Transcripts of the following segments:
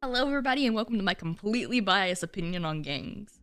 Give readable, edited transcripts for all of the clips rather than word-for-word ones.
Hello everybody and welcome to my completely biased opinion on gangs.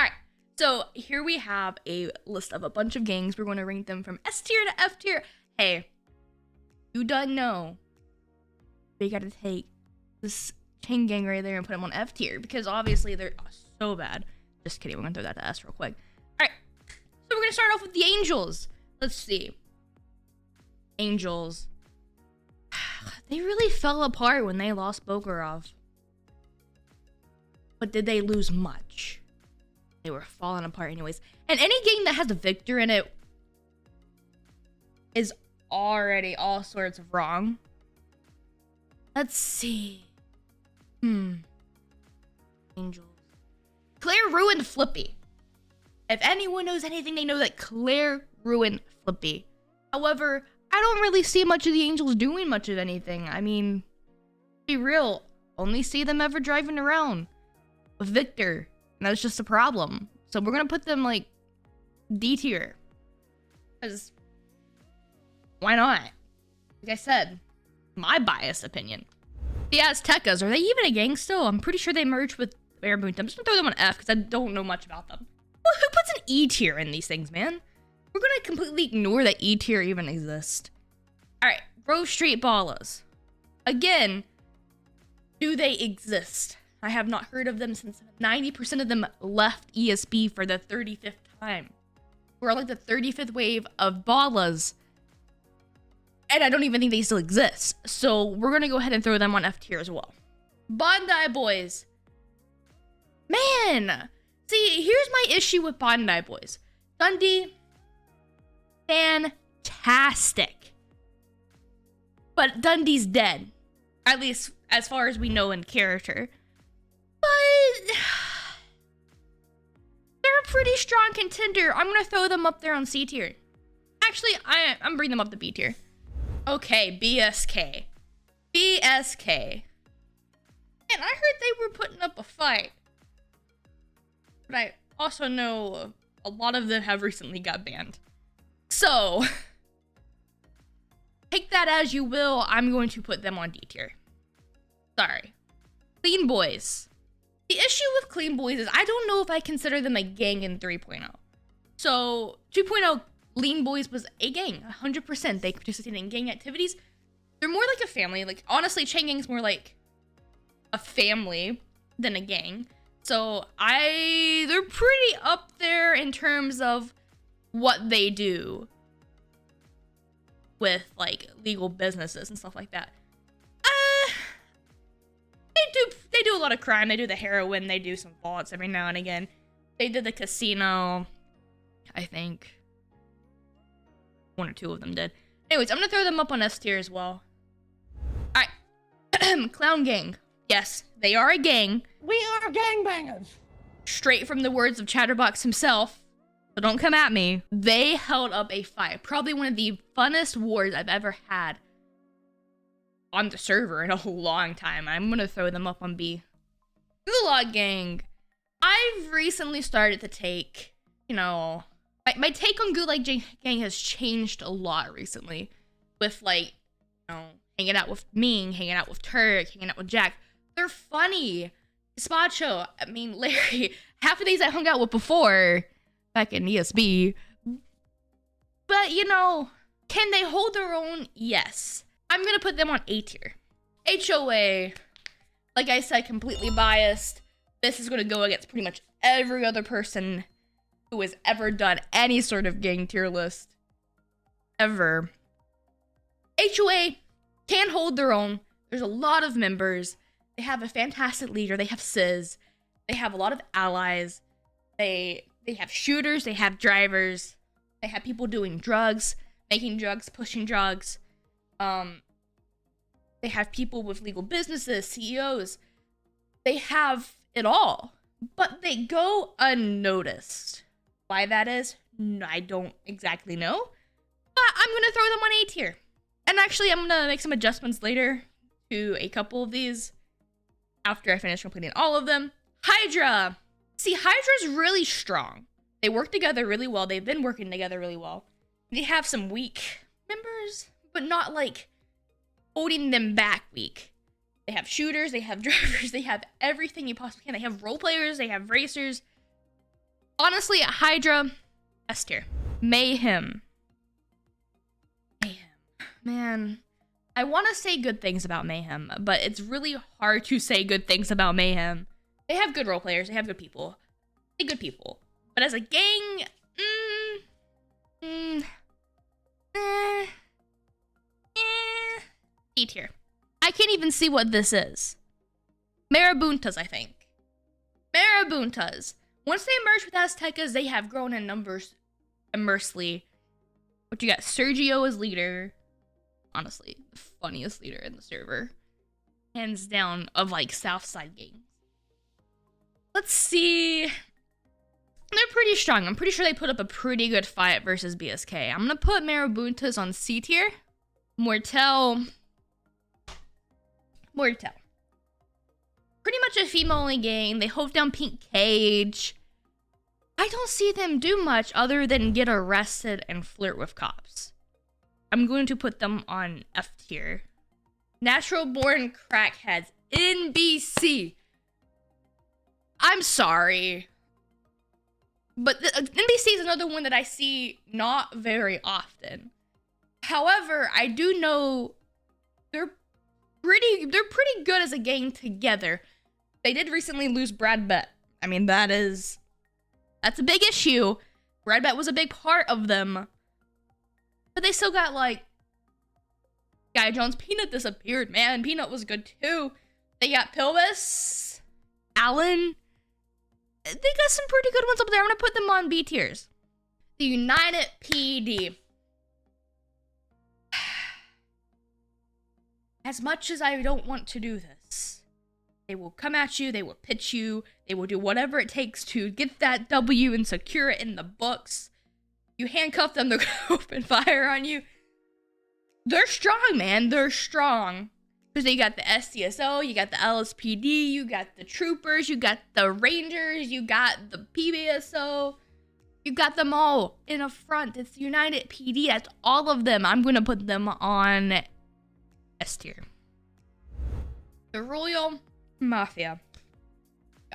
Alright, so here we have a list of a bunch of gangs. We're going to rank them from S tier to F tier. Hey, you done know we gotta take this chain gang right there and put them on F tier because obviously they're so bad. Just kidding, we're gonna throw that to S real quick. Alright, so we're gonna start off with the Angels. Let's see. Angels. They really fell apart when they lost Bogarov. But did they lose much? They were falling apart anyways. And any game that has a victor in it is already all sorts of wrong. Let's see. Angels. Claire ruined Flippy. If anyone knows anything, they know that Claire ruined Flippy. However, I don't really see much of the Angels doing much of anything. I mean, be real. Only see them ever driving around with Victor, and that's just a problem. So we're gonna put them like D tier, because why not? Like I said, my biased opinion. The Aztecas, are they even a gang still? I'm pretty sure they merged with Airboot. I'm just gonna throw them on F because I don't know much about them. Well, who puts an E tier in these things, man? We're gonna completely ignore that E tier even exists. All right, Grove Street Ballas. Again, do they exist? I have not heard of them since 90% of them left ESB for the 35th time. We're on like the 35th wave of Ballas. And I don't even think they still exist. So we're going to go ahead and throw them on F tier as well. Bondi Boys. Man. See, here's my issue with Bondi Boys. Dundee. Fantastic. But Dundee's dead. At least as far as we know in character. But they're a pretty strong contender. I'm gonna throw them up there on C tier. Actually, I'm bringing them up to B tier. Okay, BSK. BSK. And I heard they were putting up a fight. But I also know a lot of them have recently got banned. So, take that as you will. I'm going to put them on D tier. Sorry. Clean Boys. The issue with Clean Boys is I don't know if I consider them a gang in 3.0. So 2.0 Clean Boys was a gang, 100%. They participated in gang activities. They're more like a family. Like honestly, Chain Gang's more like a family than a gang. So they're pretty up there in terms of what they do with like legal businesses and stuff like that. They do a lot of crime. They do the heroin. They do some vaults every now and again. They did the casino. I think one or two of them did. Anyways, I'm gonna throw them up on S tier as well. All right, Clown Gang. Yes, they are a gang. We are gangbangers. Straight from the words of Chatterbox himself. So don't come at me. They held up a fight. Probably one of the funnest wars I've ever had on the server in a long time. I'm gonna throw them up on B. Gulag Gang. I've recently started to take, my take on Gulag Gang has changed a lot recently. With like, hanging out with Ming, hanging out with Turk, hanging out with Jack. They're funny. Spacho, I mean Larry. Half of these I hung out with before, back in ESB. But can they hold their own? Yes. I'm gonna put them on A tier. HOA, like I said, completely biased. This is gonna go against pretty much every other person who has ever done any sort of gang tier list. Ever. HOA can hold their own. There's a lot of members. They have a fantastic leader. They have Sizz. They have a lot of allies. They have shooters. They have drivers. They have people doing drugs, making drugs, pushing drugs. They have people with legal businesses, CEOs. They have it all, but they go unnoticed. Why that is, I don't exactly know, but I'm gonna throw them on A tier. And actually, I'm gonna make some adjustments later to a couple of these after I finish completing all of them. Hydra. See, Hydra's really strong. They work together really well. They've been working together really well. They have some weak members, but not like holding them back weak. They have shooters, they have drivers, they have everything you possibly can. They have role players, they have racers. Honestly, Hydra, S tier. Mayhem. Man, I want to say good things about Mayhem, but it's really hard to say good things about Mayhem. They have good role players, they have good people. They're good people. But as a gang, D tier. I can't even see what this is. Marabuntas, I think. Marabuntas. Once they merged with Aztecas, they have grown in numbers immensely. But you got Sergio as leader. Honestly, the funniest leader in the server. Hands down of like Southside gangs. Let's see. They're pretty strong. I'm pretty sure they put up a pretty good fight versus BSK. I'm gonna put Marabuntas on C tier. Mortel. Pretty much a female-only gang. They hold down Pink Cage. I don't see them do much other than get arrested and flirt with cops. I'm going to put them on F tier. Natural-born crackheads. NBC. I'm sorry. But NBC is another one that I see not very often. However, I do know they're pretty good as a gang together. They did recently lose Brad Bett. I mean, that's a big issue. Brad Bett was a big part of them. But they still got, like, Guy Jones. Peanut disappeared, man. Peanut was good, too. They got Pilvis, Allen. They got some pretty good ones up there. I'm going to put them on B tiers. The United PD. As much as I don't want to do this, they will come at you, they will pitch you, they will do whatever it takes to get that W and secure it in the books. You handcuff them, they're gonna open fire on you. They're strong, man. They're strong. Because you got the SCSO, you got the LSPD, you got the troopers, you got the Rangers, you got the PBSO. You got them all in a front. It's United PD. That's all of them. I'm going to put them on S tier. The Royal Mafia.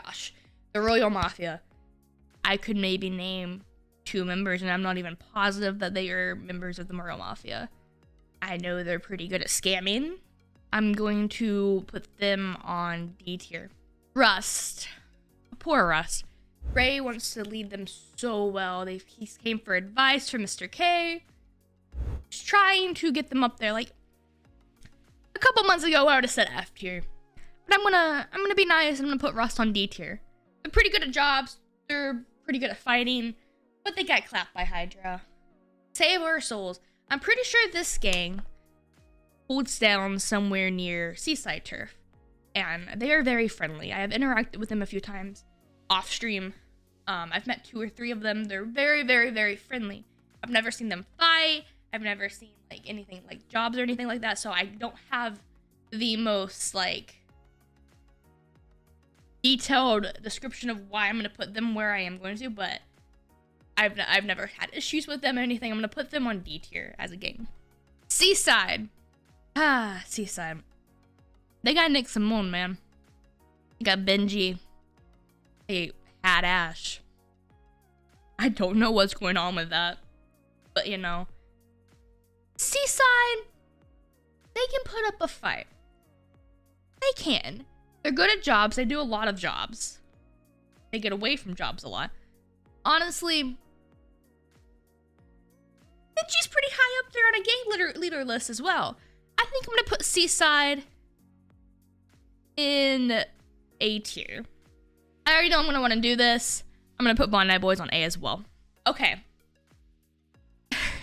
Gosh. The Royal Mafia. I could maybe name 2 members, and I'm not even positive that they are members of the Royal Mafia. I know they're pretty good at scamming. I'm going to put them on D tier. Rust. Poor Rust. Ray wants to lead them so well. He came for advice from Mr. K. He's trying to get them up there. Like, a couple months ago, I would have said F tier. But I'm gonna be nice. I'm gonna put Rust on D tier. They're pretty good at jobs. They're pretty good at fighting. But they got clapped by Hydra. Save our souls. I'm pretty sure this gang holds down somewhere near Seaside Turf. And they are very friendly. I have interacted with them a few times off stream. I've met 2 or 3 of them. They're very, very, very friendly. I've never seen them fight. I've never seen like anything like jobs or anything like that. So I don't have the most like detailed description of why I'm going to put them where I am going to, but I've never had issues with them or anything. I'm going to put them on D tier as a gang. Seaside. Seaside. They got Nick Simone, man. They got Benji. They had Ash. I don't know what's going on with that. But, you know. Seaside. They can put up a fight. They can. They're good at jobs. They do a lot of jobs. They get away from jobs a lot. Honestly, Benji's pretty high up there on a gang leader list as well. I think I'm going to put Seaside in A tier. I already know I'm going to want to do this. I'm going to put Bondi Boys on A as well. Okay.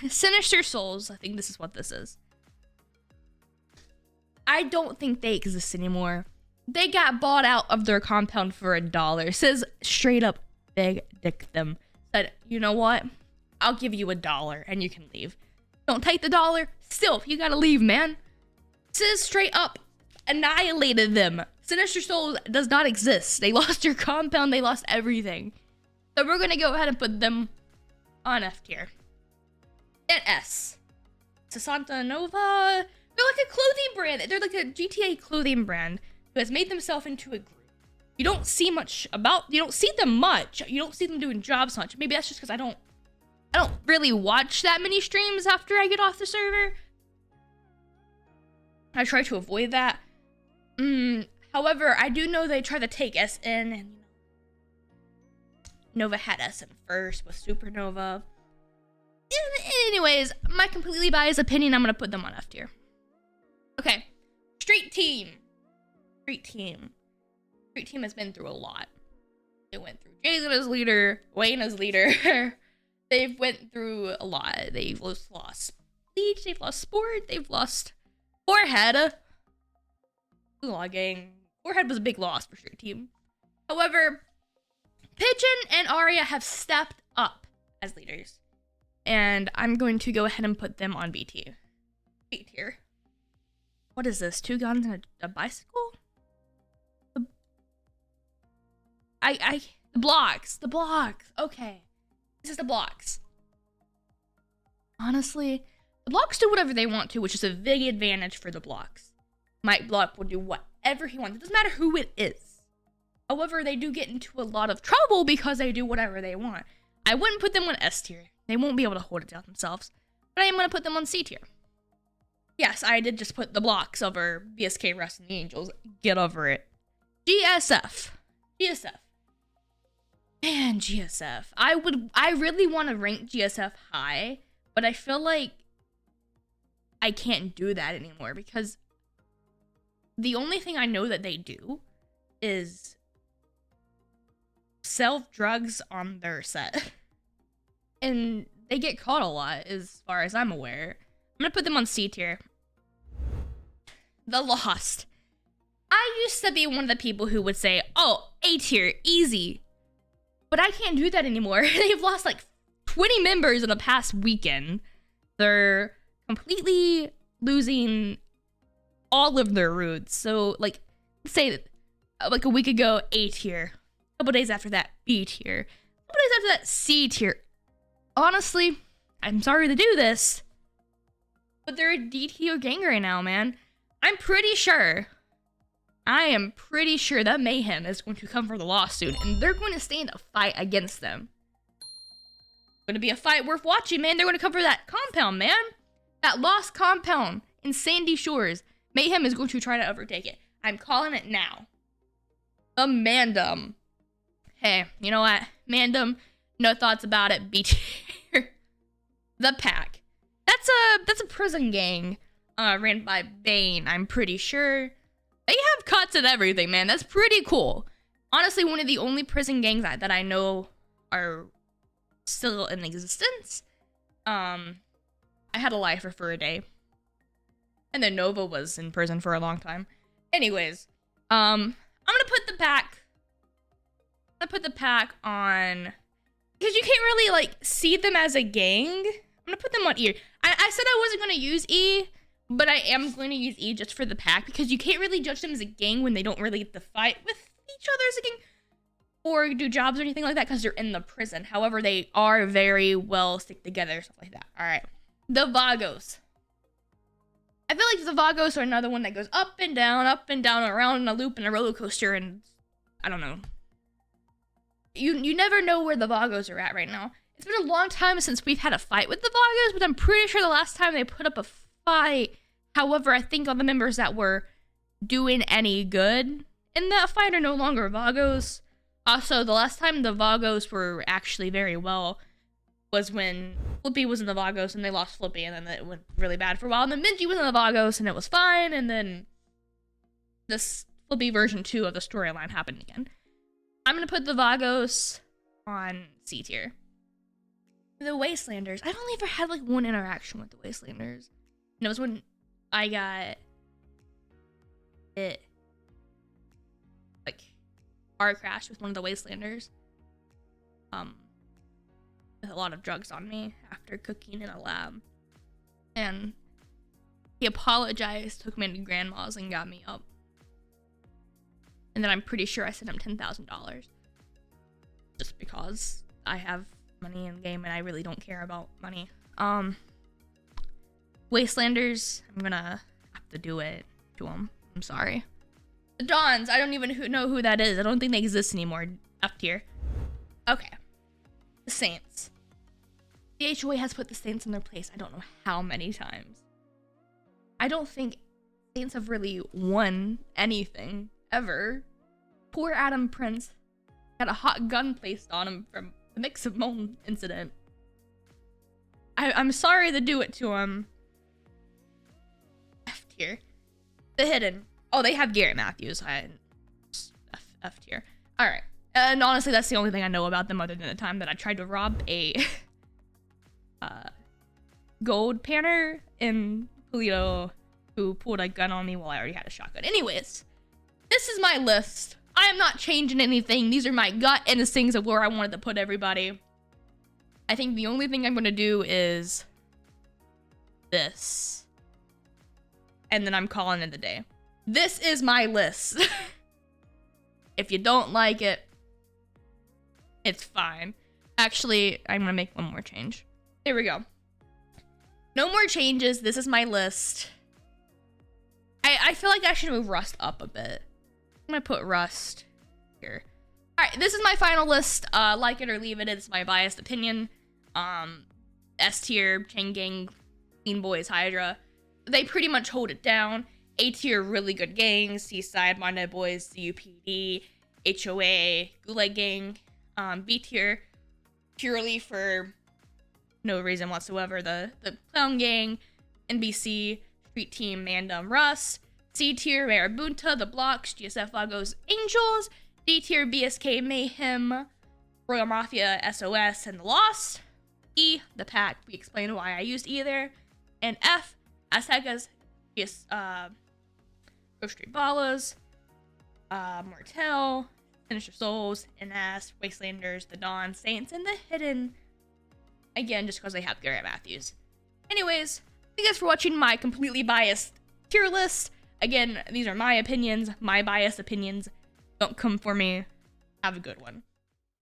Sinister Souls. I think this is what this is. I don't think they exist anymore. They got bought out of their compound for $1. It says straight up big dick them. Said, you know what? I'll give you $1 and you can leave. Don't take the $1. Still, you gotta leave, man. It says straight up annihilated them. Sinister Souls does not exist. They lost your compound. They lost everything. So we're gonna go ahead and put them on F tier. And S. Sasanta Nova. They're like a clothing brand. They're like a GTA clothing brand who has made themselves into a group. You don't see them much. You don't see them doing jobs much. Maybe that's just because I don't really watch that many streams after I get off the server. I try to avoid that. However, I do know they try to take SN, and Novah had SN first with Supernova. Anyways, my completely biased opinion, I'm gonna put them on F tier. Okay, Street Team. Street Team has been through a lot. They went through Jason as leader, Wayne as leader. They've went through a lot. They've lost Bleach, they've lost Sport, they've lost Forehead. Gang. Forehead was a big loss for Street Team. However, Pigeon and Arya have stepped up as leaders. And I'm going to go ahead and put them on B tier. What is this? 2 guns and a bicycle? The blocks. Okay. This is the blocks. Honestly, the blocks do whatever they want to, which is a big advantage for the blocks. Mike Block will do whatever he wants. It doesn't matter who it is. However, they do get into a lot of trouble because they do whatever they want. I wouldn't put them on S tier. They won't be able to hold it down themselves. But I am going to put them on C tier. Yes, I did just put the blocks over BSK Rest and the Angels. Get over it. GSF. Man, GSF. I really want to rank GSF high, but I feel like I can't do that anymore because the only thing I know that they do is sell drugs on their set. And they get caught a lot, as far as I'm aware. I'm gonna put them on C tier. The Lost. I used to be one of the people who would say, oh, A tier, easy. But I can't do that anymore. They've lost like 20 members in the past weekend. They're completely losing all of their roots. So, like, say like a week ago, A tier. A couple days after that, B tier. A couple days after that, C tier. Honestly, I'm sorry to do this, but they're a D tier gang right now, man. I am pretty sure that Mayhem is going to come for the Lost soon, and they're going to stand a fight against them. It's going to be a fight worth watching, man. They're going to come for that compound, man. That Lost compound in Sandy Shores. Mayhem is going to try to overtake it. I'm calling it now. The Mandem. Hey, you know what? Mandem, no thoughts about it. B tier. The Pack. That's a prison gang ran by Bane, I'm pretty sure. They have cuts and everything, man. That's pretty cool. Honestly, one of the only prison gangs that I know are still in existence. I had a lifer for a day. And then Novah was in prison for a long time. Anyways, I'm gonna put the Pack. I'm gonna put the Pack on, because you can't really like see them as a gang. I'm gonna put them on E. I said I wasn't gonna use E, but I am going to use E just for the Pack, because you can't really judge them as a gang when they don't really get to fight with each other as a gang or do jobs or anything like that, because they're in the prison. However, they are very well stick together, stuff like that. All right, the Vagos. I feel like the Vagos are another one that goes up and down, around in a loop in a roller coaster, and I don't know. You never know where the Vagos are at right now. It's been a long time since we've had a fight with the Vagos, but I'm pretty sure the last time they put up a fight. However, I think all the members that were doing any good in that fight are no longer Vagos. Also, the last time the Vagos were actually very well was when Flippy was in the Vagos and they lost Flippy, and then it went really bad for a while. And then Minji was in the Vagos and it was fine, and then this Flippy version 2 of the storyline happened again. I'm gonna put the Vagos on C tier. The Wastelanders. I've only ever had like one interaction with the Wastelanders. And it was when I got it, like, car crash with one of the Wastelanders. With a lot of drugs on me after cooking in a lab. And he apologized, took me to grandma's and got me up. And then I'm pretty sure I sent him $10,000. Just because I have money in the game and I really don't care about money. Wastelanders, I'm gonna to do it to them. I'm sorry. The Dons, I don't even know who that is. I don't think they exist anymore. F tier. Okay. The Saints. The HOA has put the Saints in their place I don't know how many times. I don't think Saints have really won anything ever. Poor Adam Prince got a hot gun placed on him from the Mix-of-Moan incident. I'm sorry to do it to him. F tier. The Hidden. Oh, they have Garrett Matthews. F tier. Alright. And honestly, that's the only thing I know about them other than the time that I tried to rob a gold panner in Polito who pulled a gun on me while I already had a shotgun. Anyways, this is my list. I am not changing anything. These are my gut instincts of where I wanted to put everybody. I think the only thing I'm going to do is this. And then I'm calling it a day. This is my list. If you don't like it, it's fine. Actually, I'm going to make one more change. There we go. No more changes. This is my list. I feel like I should move Rust up a bit. I'm going to put Rust here. Alright, this is my final list. Like it or leave it. It's my biased opinion. S tier, Chain Gang, Clean Boys, Hydra. They pretty much hold it down. A tier, really good gangs. Seaside, Monday Boys, UPD, HOA, Gulag Gang. B tier, purely for no reason whatsoever. The Clown Gang, NBC, Street Team, Mandem, Rust. C tier, Marabunta, The Blocks, GSF Lagos, Angels. D tier, BSK, Mayhem, Royal Mafia, SOS, and The Lost. E, The Pack. We explained why I used E there. And F, Aztecas, Grove Street Ballas, Mortel, Sinister Souls, NS, Wastelanders, The Dawn, Saints, and The Hidden. Again, just because they have Garrett Matthews. Anyways, thank you guys for watching my completely biased tier list. Again, these are my opinions, my biased opinions. Don't come for me. Have a good one.